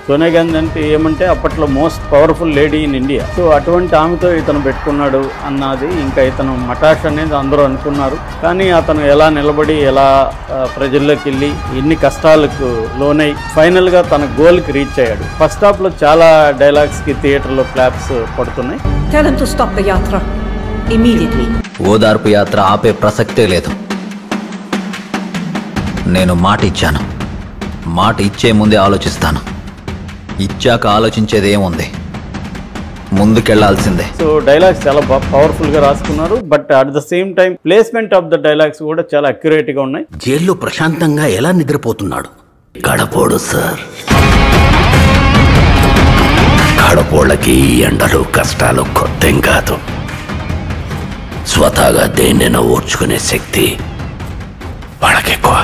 సోనియా గాంధీ అంటే ఏమంటే అప్పట్లో most powerful lady in India. So అటువంటి ఆమెతో ఇతను పెట్టుకున్నాడు అన్నది ఇంకా ఇతను మటాష్ అనేది అందరూ అనుకున్నారు. కానీ అతను ఎలా నిలబడి ఎలా ప్రజల్లోకి వెళ్ళి ఎన్ని కష్టాలకు లోనై ఫైనల్గా తన గోల్కి రీచ్ అయ్యాడు. ఫస్ట్ హాఫ్లో చాలా డైలాగ్స్కి థియేటర్లో క్లాప్స్ పడుతున్నాయి. Tell him to stop the yatra immediately. ఓదార్పు యాత్ర ఆపే ప్రసక్తే లేదు. నేను మాట ఇచ్చాను. మాట ఇచ్చే ముందే ఆలోచిస్తాను. ఇచ్చాక ఆలోచించేది ఏముంది, ముందుకెళ్లాల్సిందే. సో డైలాగ్స్ చాలా పవర్ఫుల్గా రాసుకున్నారు. But at the same time placement of the dialogues కూడా చాలా అక్యురేట్గా ఉన్నాయి. జైల్లో ప్రశాంతంగా ఎలా నిద్రపోతున్నాడు కడపోడు సార్. కడపోళ్ళకి ఎండలు కష్టాలు కొత్తేం కాదు. స్వతహాగా దేన్నైనా ఓర్చుకునే శక్తి వాళ్ళకెక్కువ.